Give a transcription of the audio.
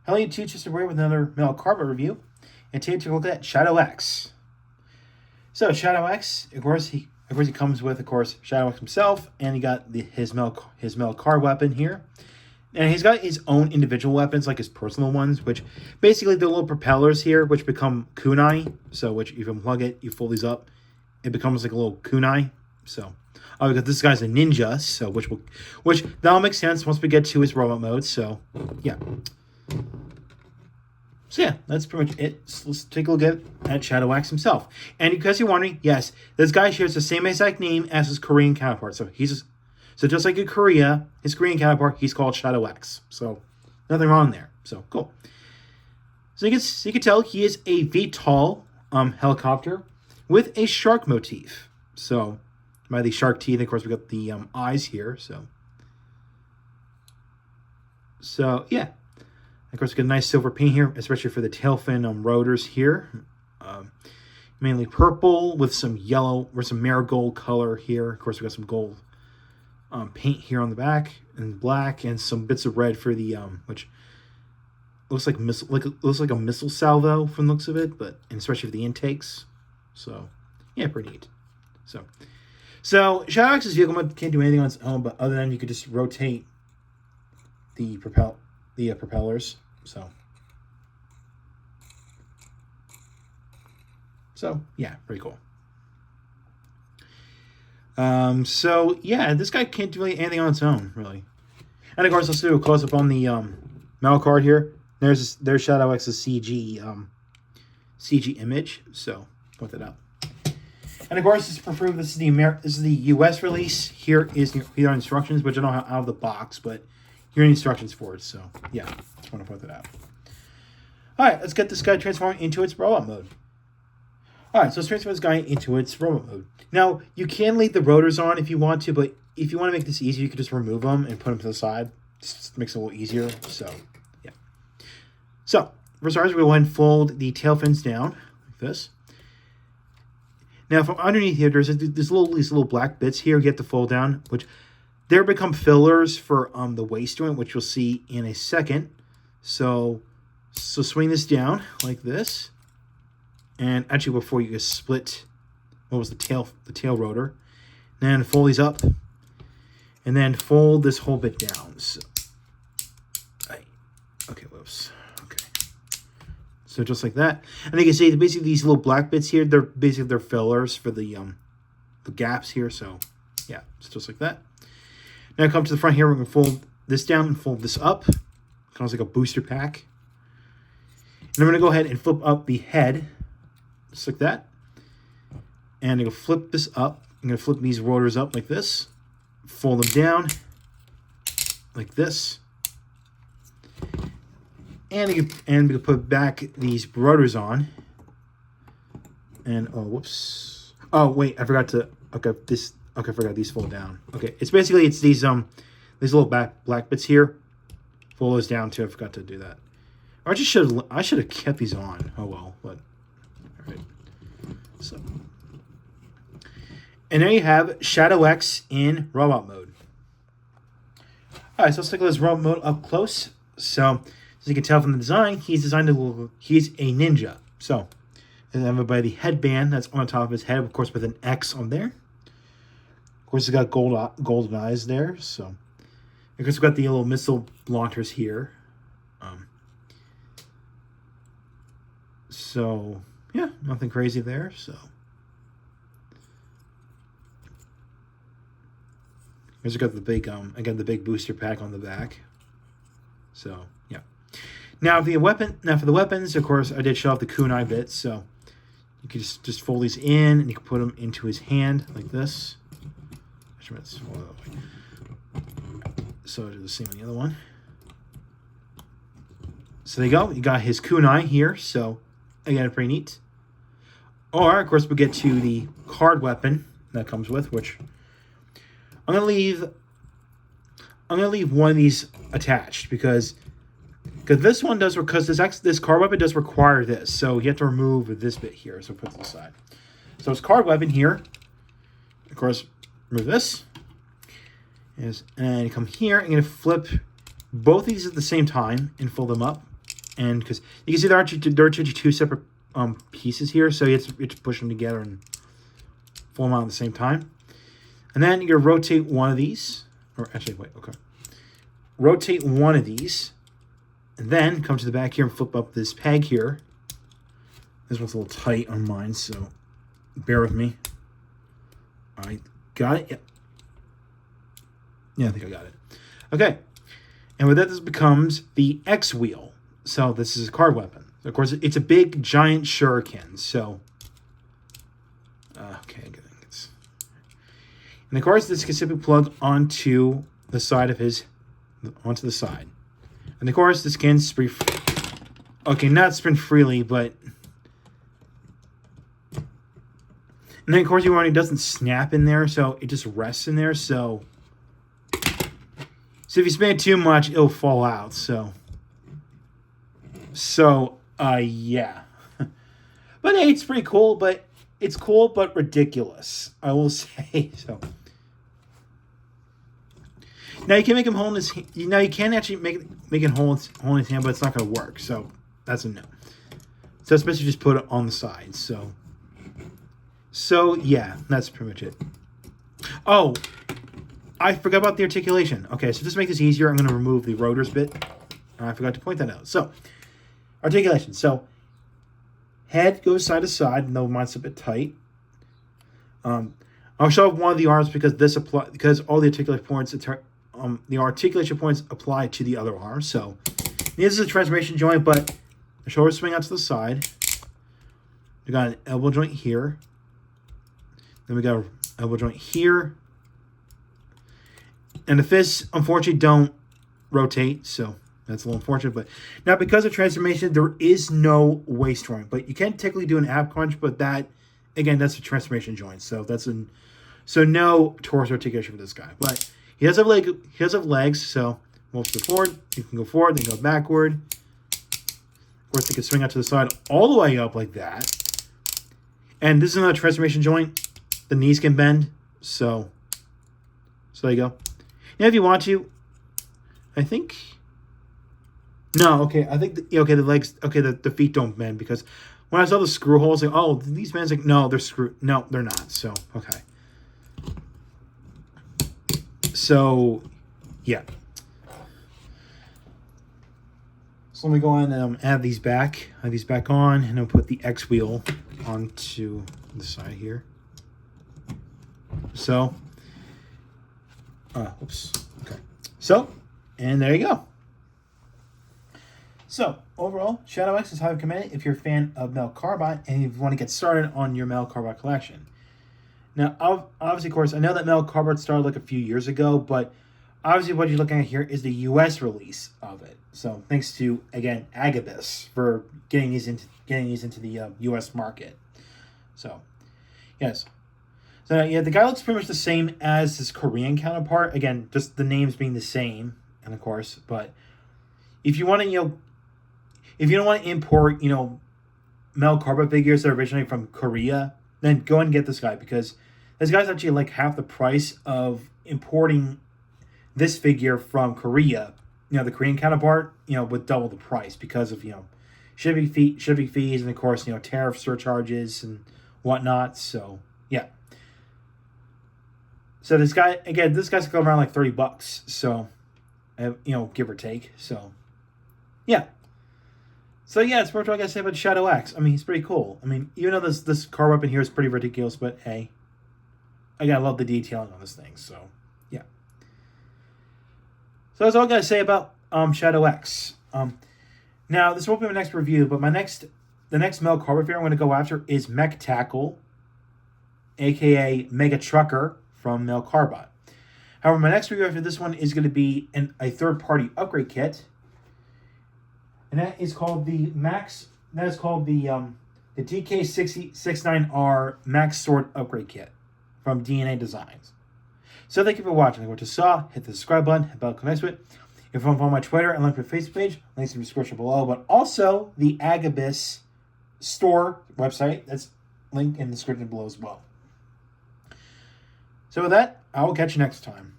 Hello YouTube, just away with another metal Cardbot review, and today we're look at Shadow X. So Shadow X, of course he comes with Shadow X himself, and he got his metal card weapon here, and he's got his own individual weapons like his personal ones, which basically the little propellers here, which become kunai. So which if you unplug it, you fold these up, it becomes like a little kunai. So because this guy's a ninja, so which that'll make sense once we get to his robot mode. So yeah. So yeah, that's pretty much it. So let's take a look at Shadow X himself. And because you're wondering, yes, this guy shares the same exact name as his Korean counterpart. So just like in Korea, his Korean counterpart, he's called Shadow X. So nothing wrong there. So cool. So you can tell he is a VTOL helicopter with a shark motif. So by the shark teeth, of course, we got the eyes here. So yeah. Of course, we got a nice silver paint here, especially for the tail fin rotors here. Mainly purple with some yellow or some marigold color here. Of course, we got some gold paint here on the back and black, and some bits of red for the which looks like a missile salvo from the looks of it, but and especially for the intakes. So yeah, pretty neat. So Shadow X's vehicle mode can't do anything on its own, but other than you could just rotate the propellers. So yeah, pretty cool. So yeah, this guy can't do really anything on its own, really. And of course, let's do a close up on the metal card here. There's Shadow X's CG image. So put that up. And of course, this is the U.S. release. Here are instructions, which I don't have out of the box, but here are the instructions for it. So yeah, just want to put that out. All right, let's get this guy transformed into its robot mode. All right, so let's transfer this guy into its robot mode. Now, you can leave the rotors on if you want to, but if you want to make this easier, you can just remove them and put them to the side. Just makes it a little easier. So yeah. So for starters, we'll go ahead and fold the tail fins down like this. Now, from underneath here, there's these little black bits here you have to fold down, which there become fillers for the waist joint, which you'll see in a second. So swing this down like this, and actually before you just split, what was the tail rotor, then fold these up, and then fold this whole bit down. So, okay, whoops. Okay, so just like that, and you can see basically these little black bits here, they're fillers for the gaps here. So yeah, it's just like that. Now come to the front here, we're going to fold this down and fold this up. Kind of like a booster pack. And I'm going to go ahead and flip up the head, just like that. And I'm going to flip this up. I'm going to flip these rotors up like this. Fold them down like this. And we can put back these rotors on. And, oh, whoops. Oh, wait, I forgot to, okay, I forgot these fold down. Okay, it's these little black bits here. Fold those down too. I forgot to do that. Or I should have kept these on. Oh well, but all right. So, and there you have Shadow X in robot mode. All right, so let's take this robot mode up close. So as you can tell from the design, he's a ninja. So, and then by the headband that's on top of his head, of course, with an X on there. Of course, it's got golden eyes there. So, of course, we've got the little missile launchers here. So, yeah, nothing crazy there. So, here's got the big again the big booster pack on the back. So, yeah. Now for the weapons, of course, I did show off the kunai bits. So, you can just fold these in, and you can put them into his hand like this. So do the same on the other one. So there you go. You got his kunai here. So again, pretty neat. Or of course we get to the card weapon that comes with, which I'm gonna leave one of these attached because this one does, because this card weapon does require this. So you have to remove this bit here. So put it aside. So it's card weapon here. Of course, remove this. And you come here, I'm going to flip both these at the same time and fold them up And because you can see there are actually two separate pieces here, so you have to push them together and pull them out at the same time. And then you're gonna rotate one of these, or actually wait, okay. Rotate one of these, and then come to the back here and flip up this peg here. This one's a little tight on mine, so bear with me. I got it. Yep. Yeah, I think I got it. Okay. And with that, this becomes the X wheel. So this is a card weapon. Of course, it's a big, giant shuriken. So, okay, good. And of course, this can simply plug onto the side of onto the side. And of course, this can spin. Okay, not spin freely, but. And then, of course, it doesn't snap in there, so it just rests in there. So if you spin it too much, it'll fall out. So yeah. But hey, it's pretty cool. But it's cool, but ridiculous, I will say. So now you can make him hold his. Now you can actually make it hold his hand, but it's not going to work. So that's a no. So it's best to just put it on the side. So yeah, that's pretty much it. Oh, I forgot about the articulation. Okay, so just to make this easier, I'm going to remove the rotors bit. I forgot to point that out. So, articulation. So, head goes side to side, though mine's a bit tight. I'll show off one of the arms because because all the articulation points apply to the other arm. So, this is a transformation joint, but the shoulders swing out to the side. We got an elbow joint here. Then we got an elbow joint here. And the fists, unfortunately, don't rotate, so that's a little unfortunate. But now, because of transformation, there is no waist joint. But you can technically do an ab crunch, but that, again, that's a transformation joint. So no torso articulation for this guy. But he does have legs, so once you go forward, you can go forward, then go backward. Of course, they can swing out to the side all the way up like that. And this is another transformation joint. The knees can bend, so there you go. Now, if you want to, I think. No, okay. I think the legs. Okay, the feet don't bend because when I saw the screw holes, like, oh, these bands, like, no, they're screwed. No, they're not. So okay. So, yeah. So let me go in and add these back. Add these back on, and I'll put the X wheel onto the side here. So, oops. Okay. So, and there you go. So, overall, Shadow X is highly recommended if you're a fan of Metal Cardbot and you want to get started on your Metal Cardbot collection. Now, obviously, of course, I know that Metal Cardbot started like a few years ago, but obviously what you're looking at here is the U.S. release of it. So, thanks to, again, Agabus for getting these into the U.S. market. So, yes. So, yeah, the guy looks pretty much the same as his Korean counterpart. Again, just the names being the same, and of course, but if you want to, if you don't want to import, Metal Cardbot figures that are originally from Korea, then go and get this guy because this guy's actually like half the price of importing this figure from Korea. The Korean counterpart, with double the price because of, shipping fees, and of course, tariff surcharges and whatnot. So, yeah. So this guy's going around like $30. So, give or take. So, yeah. So yeah, that's what I gotta say about Shadow X. I mean, he's pretty cool. I mean, even though this car weapon here is pretty ridiculous, but hey, I gotta love the detailing on this thing. So yeah. So that's all I gotta say about Shadow X. Now this won't be my next review, but the next Metal Cardbot figure I'm gonna go after is Mech Tackle, aka Mega Trucker from Metal Cardbot. However, my next review after this one is gonna be a third-party upgrade kit. And that is called the DK69R Max Sword Upgrade Kit from DNA Designs. So thank you for watching. Like what you saw, hit the subscribe button, hit the bell to next to it. If you want to follow my Twitter and link to my Facebook page, links in the description below, but also the Agabus store website, that's linked in the description below as well. So with that, I will catch you next time.